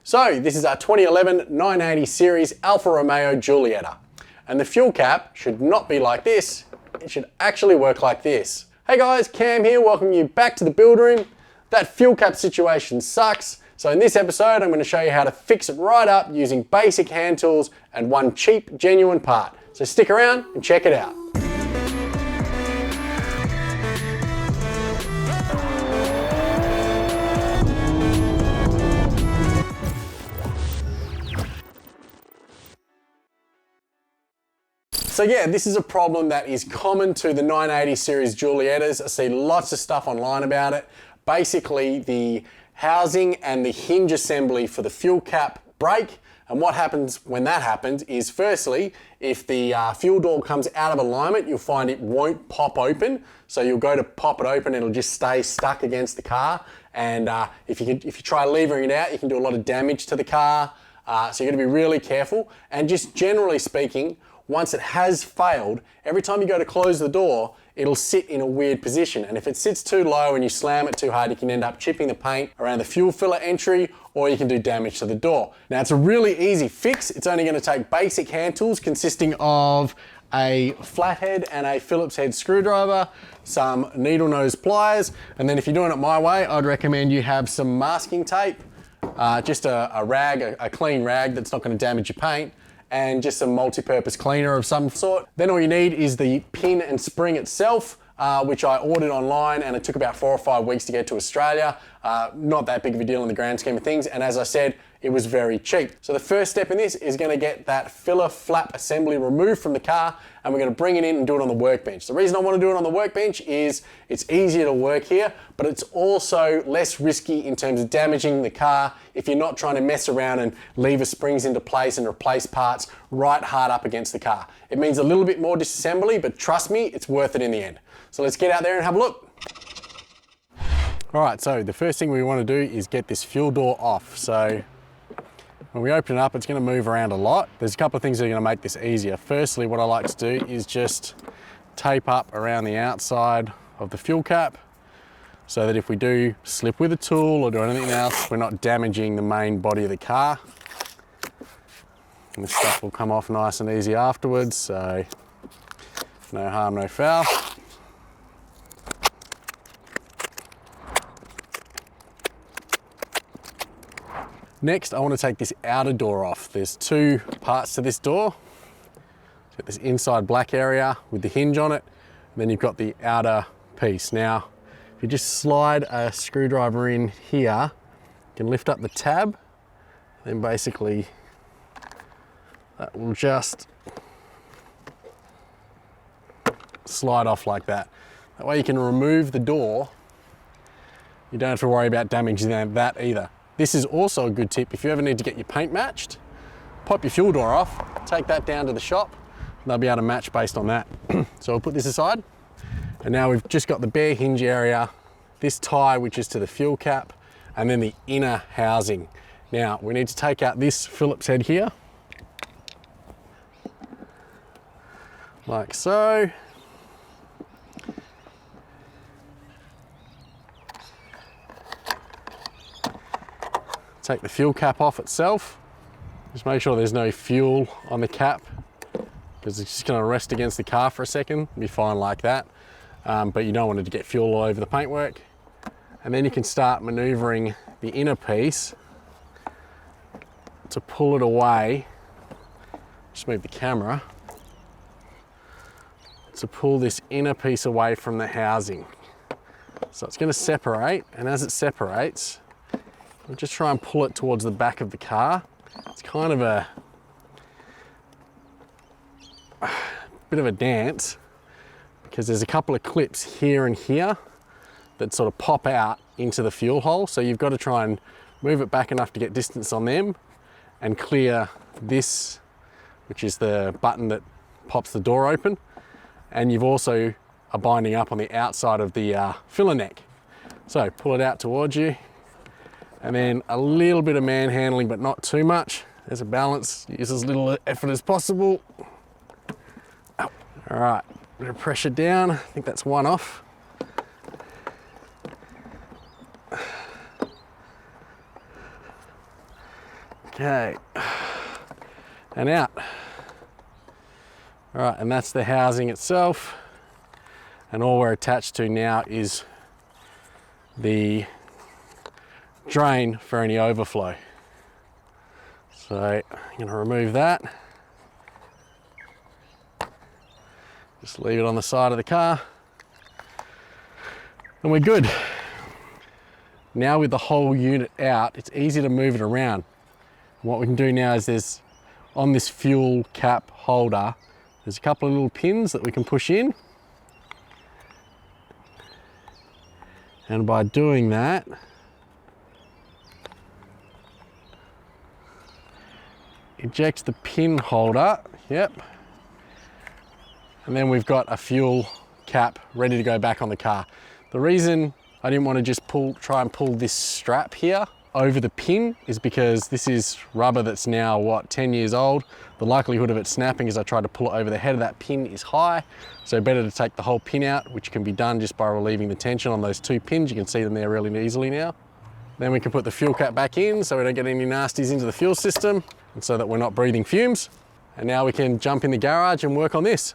So this is our 2011 980 series Alfa Romeo Giulietta. And the fuel cap should not be like this, it should actually work like this. Hey guys, Cam here, welcome you back to the build room. That fuel cap situation sucks, so in this episode I'm going to show you how to fix it right up using basic hand tools and one cheap, genuine part. So stick around and check it out. So yeah, this is a problem that is common to the 980 series Giuliettas. I see lots of stuff online about it. Basically, the housing and the hinge assembly for the fuel cap break. And what happens when that happens is, firstly, if the fuel door comes out of alignment, you'll find it won't pop open. So you'll go to pop it open, it'll just stay stuck against the car. And if you try levering it out, you can do a lot of damage to the car. So you're gonna be really careful. And just generally speaking, once it has failed, every time you go to close the door, it'll sit in a weird position. And if it sits too low and you slam it too hard, you can end up chipping the paint around the fuel filler entry, or you can do damage to the door. Now it's a really easy fix. It's only gonna take basic hand tools consisting of a flathead and a Phillips head screwdriver, some needle nose pliers, and then if you're doing it my way, I'd recommend you have some masking tape, just a rag, a clean rag that's not gonna damage your paint, and just some multi-purpose cleaner of some sort. Then all you need is the pin and spring itself, which I ordered online, and it took about 4 or 5 weeks to get to Australia. Not that big of a deal in the grand scheme of things, and as I said, it was very cheap. So the first step in this is gonna get that filler flap assembly removed from the car, and we're gonna bring it in and do it on the workbench. The reason I wanna do it on the workbench is it's easier to work here, but it's also less risky in terms of damaging the car if you're not trying to mess around and lever springs into place and replace parts right hard up against the car. It means a little bit more disassembly, but trust me, it's worth it in the end. So let's get out there and have a look. All right, so the first thing we wanna do is get this fuel door off. So when we open it up, it's gonna move around a lot. There's a couple of things that are gonna make this easier. Firstly, what I like to do is just tape up around the outside of the fuel cap so that if we do slip with a tool or do anything else, we're not damaging the main body of the car. And this stuff will come off nice and easy afterwards, so no harm, no foul. Next, I want to take this outer door off. There's 2 parts to this door. You've got this inside black area with the hinge on it, and then you've got the outer piece. Now, if you just slide a screwdriver in here, you can lift up the tab, then basically that will just slide off like that. That way you can remove the door. You don't have to worry about damaging that either. This is also a good tip if you ever need to get your paint matched. Pop your fuel door off, take that down to the shop, and they'll be able to match based on that. So we'll put this aside. And now we've just got the bare hinge area, this tie which is to the fuel cap, and then the inner housing. Now we need to take out this Phillips head here, like so. Take the fuel cap off itself. Just make sure there's no fuel on the cap, because it's just gonna rest against the car for a second. It'll be fine like that. But you don't want it to get fuel all over the paintwork. And then you can start maneuvering the inner piece to pull it away. Just move the camera. To pull this inner piece away from the housing. So it's gonna separate, and as it separates, we'll just try and pull it towards the back of the car. It's kind of a bit of a dance because there's a couple of clips here and here that sort of pop out into the fuel hole. So you've got to try and move it back enough to get distance on them and clear this, which is the button that pops the door open. And you've also a binding up on the outside of the filler neck. So pull it out towards you. And then a little bit of manhandling, but not too much. There's a balance, use as little effort as possible. Oh. All right, bit of pressure down. I think that's one off. Okay, and out. All right, and that's the housing itself. And all we're attached to now is the drain for any overflow. So I'm gonna remove that. Just leave it on the side of the car. And we're good. Now with the whole unit out, it's easy to move it around. What we can do now is there's, on this fuel cap holder, there's a couple of little pins that we can push in. And by doing that, ejects the pin holder, yep. And then we've got a fuel cap ready to go back on the car. The reason I didn't want to just try and pull this strap here over the pin is because this is rubber that's now, what, 10 years old. The likelihood of it snapping as I try to pull it over the head of that pin is high. So better to take the whole pin out, which can be done just by relieving the tension on those two pins. You can see them there really easily now. Then we can put the fuel cap back in so we don't get any nasties into the fuel system and so that we're not breathing fumes. And now we can jump in the garage and work on this.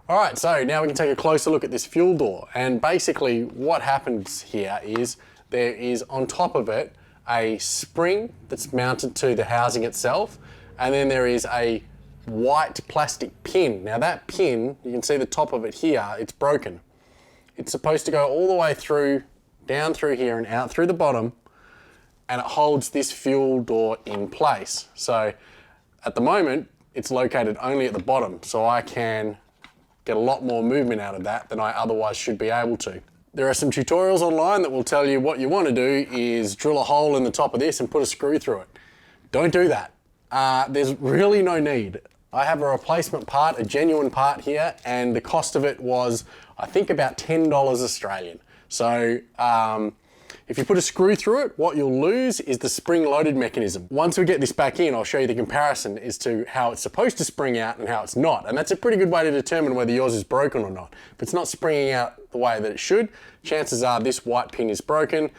All right, so now we can take a closer look at this fuel door. And basically what happens here is there is on top of it a spring that's mounted to the housing itself. And then there is a white plastic pin. Now that pin, you can see the top of it here, it's broken. It's supposed to go all the way through, down through here and out through the bottom, and it holds this fuel door in place. So at the moment, it's located only at the bottom, so I can get a lot more movement out of that than I otherwise should be able to. There are some tutorials online that will tell you what you want to do is drill a hole in the top of this and put a screw through it. Don't do that. There's really no need. I have a replacement part, a genuine part here, and the cost of it was, I think, about $10 Australian. So if you put a screw through it, what you'll lose is the spring-loaded mechanism. Once we get this back in, I'll show you the comparison as to how it's supposed to spring out and how it's not. And that's a pretty good way to determine whether yours is broken or not. If it's not springing out the way that it should, chances are this white pin is broken,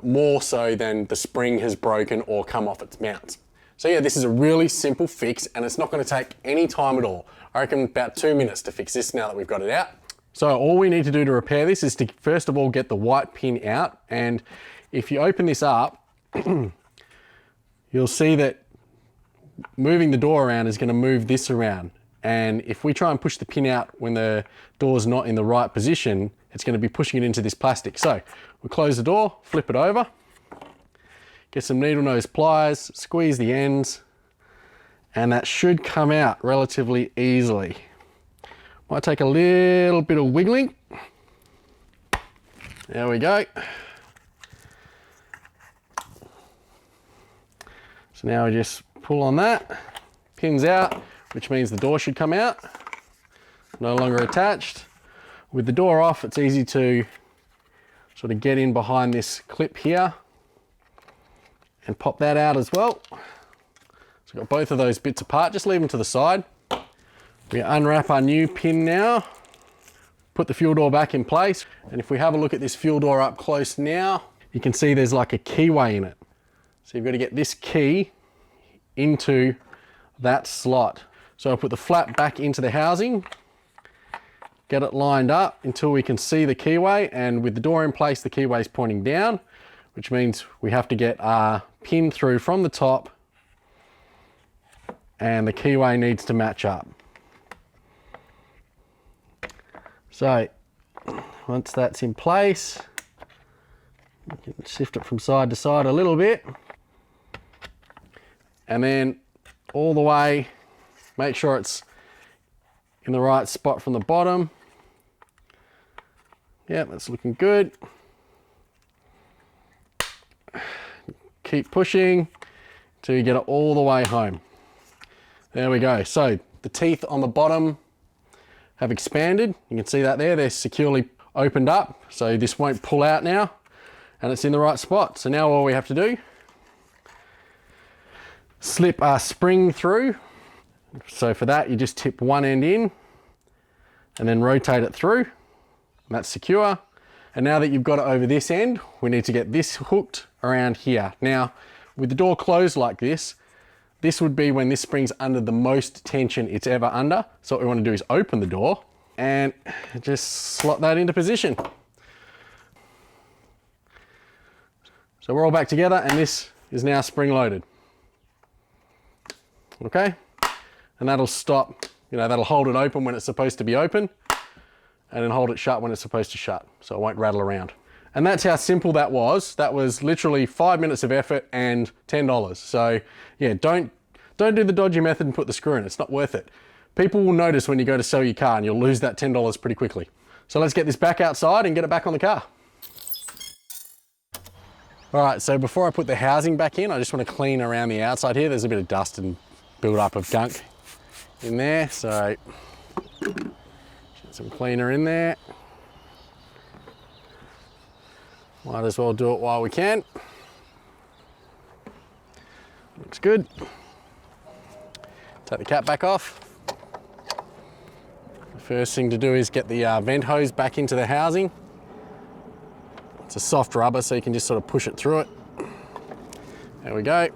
more so than the spring has broken or come off its mounts. So yeah, this is a really simple fix and it's not going to take any time at all. I reckon about 2 minutes to fix this now that we've got it out. So all we need to do to repair this is to first of all get the white pin out, and if you open this up, you'll see that moving the door around is going to move this around, and if we try and push the pin out when the door's not in the right position, it's going to be pushing it into this plastic. So we'll close the door, flip it over, get some needle nose pliers, squeeze the ends, and that should come out relatively easily. Might take a little bit of wiggling. There we go. So now we just pull on that, pins out, which means the door should come out, no longer attached. With the door off, it's easy to sort of get in behind this clip here and pop that out as well. So we've got both of those bits apart, just leave them to the side. We unwrap our new pin now, put the fuel door back in place, and if we have a look at this fuel door up close now, you can see there's like a keyway in it. So you've got to get this key into that slot. So I'll put the flap back into the housing, get it lined up until we can see the keyway, and with the door in place, the keyway is pointing down, which means we have to get our pin through from the top, and the keyway needs to match up. So once that's in place, you can shift it from side to side a little bit, and then all the way, make sure it's in the right spot from the bottom. Yep, that's looking good. Keep pushing till you get it all the way home. There we go. So the teeth on the bottom have expanded. You can see that there, they're securely opened up. So this won't pull out now, and it's in the right spot. So now all we have to do, slip our spring through. So for that, you just tip one end in and then rotate it through. And that's secure. And now that you've got it over this end, we need to get this hooked around here. Now, With the door closed like this, this would be when this spring's under the most tension it's ever under. So what we want to do is open the door and just slot that into position. So we're all back together and this is now spring loaded. Okay? And that'll stop, that'll hold it open when it's supposed to be open and then hold it shut when it's supposed to shut. So it won't rattle around. And that's how simple that was. That was literally 5 minutes of effort and $10. So yeah, don't do the dodgy method and put the screw in. It's not worth it. People will notice when you go to sell your car and you'll lose that $10 pretty quickly. So let's get this back outside and get it back on the car. All right, so before I put the housing back in, I just want to clean around the outside here. There's a bit of dust and build up of gunk in there. So get some cleaner in there. Might as well do it while we can. Looks good. Take the cap back off. The first thing to do is get the vent hose back into the housing. It's a soft rubber, so you can just sort of push it through it. There we go.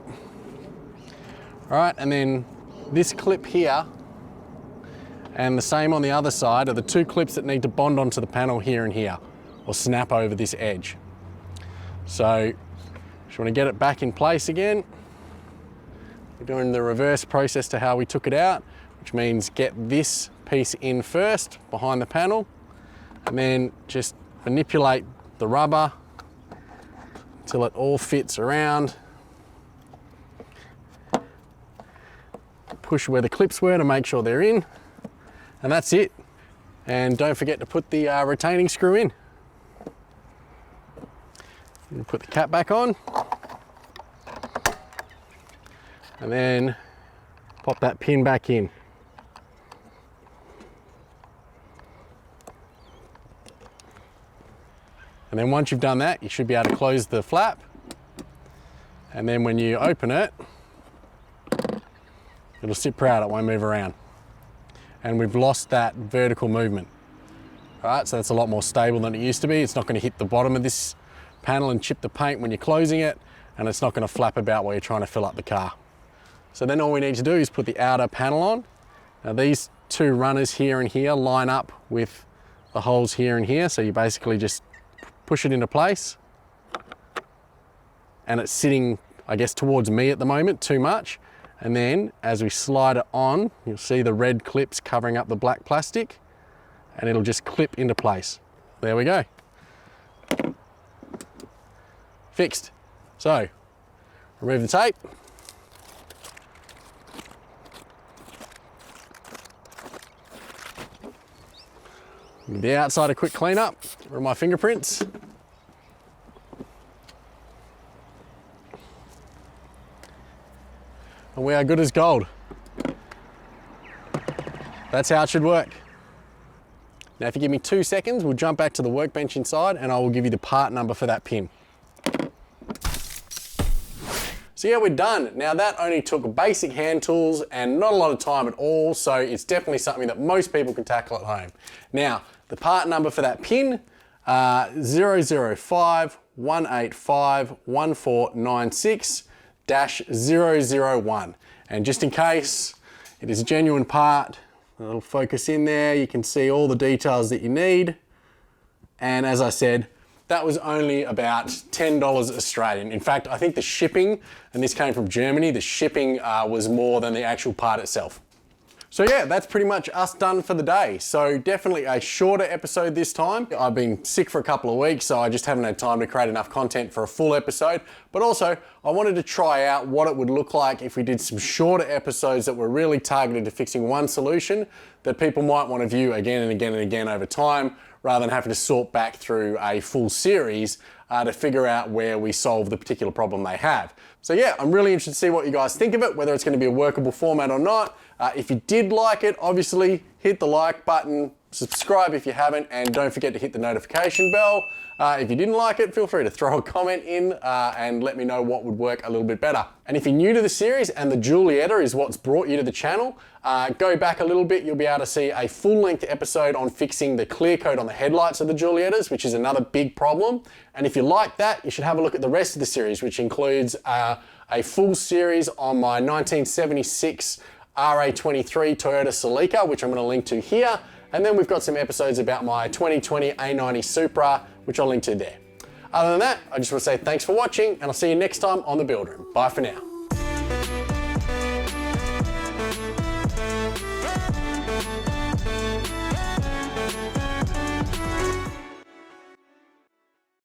All right, and then this clip here and the same on the other side are the two clips that need to bond onto the panel here and here, or snap over this edge. So just want to get it back in place again. We're doing the reverse process to how we took it out, which means get this piece in first behind the panel and then just manipulate the rubber until it all fits around. Push where the clips were to make sure they're in, and that's it. And don't forget to put the retaining screw in. And put the cap back on, and then pop that pin back in. And then once you've done that, you should be able to close the flap. And then when you open it, it'll sit proud, it won't move around. And we've lost that vertical movement. All right, so that's a lot more stable than it used to be. It's not going to hit the bottom of this panel and chip the paint when you're closing it, and it's not going to flap about while you're trying to fill up the car. So then all we need to do is put the outer panel on. Now these two runners here and here line up with the holes here and here, so you basically just push it into place, and it's sitting, I guess, towards me at the moment too much. And then as we slide it on, you'll see the red clips covering up the black plastic, and it'll just clip into place. There we go. Fixed. So, remove the tape. Give the outside a quick clean up, get rid of my fingerprints. And we are good as gold. That's how it should work. Now if you give me 2 seconds, we'll jump back to the workbench inside and I will give you the part number for that pin. So yeah, we're done. Now that only took basic hand tools and not a lot of time at all, so it's definitely something that most people can tackle at home. Now, the part number for that pin, 005-185-1496-001. And just in case it is a genuine part, it'll focus in there, you can see all the details that you need. And as I said, that was only about $10 Australian. In fact, I think the shipping, and this came from Germany, the shipping was more than the actual part itself. So yeah, that's pretty much us done for the day. So definitely a shorter episode this time. I've been sick for a couple of weeks, so I just haven't had time to create enough content for a full episode. But also, I wanted to try out what it would look like if we did some shorter episodes that were really targeted to fixing one solution that people might want to view again and again and again over time, rather than having to sort back through a full series to figure out where we solve the particular problem they have. So yeah, I'm really interested to see what you guys think of it, whether it's going to be a workable format or not. If you did like it, obviously hit the like button, subscribe if you haven't, and don't forget to hit the notification bell. If you didn't like it, feel free to throw a comment in and let me know what would work a little bit better. And if you're new to the series and the Giulietta is what's brought you to the channel, go back a little bit, you'll be able to see a full-length episode on fixing the clear coat on the headlights of the Giuliettas, which is another big problem. And if you like that, you should have a look at the rest of the series, which includes a full series on my 1976 RA23 Toyota Celica, which I'm going to link to here. And then we've got some episodes about my 2020 A90 Supra, which I'll link to there. Other than that, I just want to say thanks for watching, and I'll see you next time on The Build Room. Bye for now.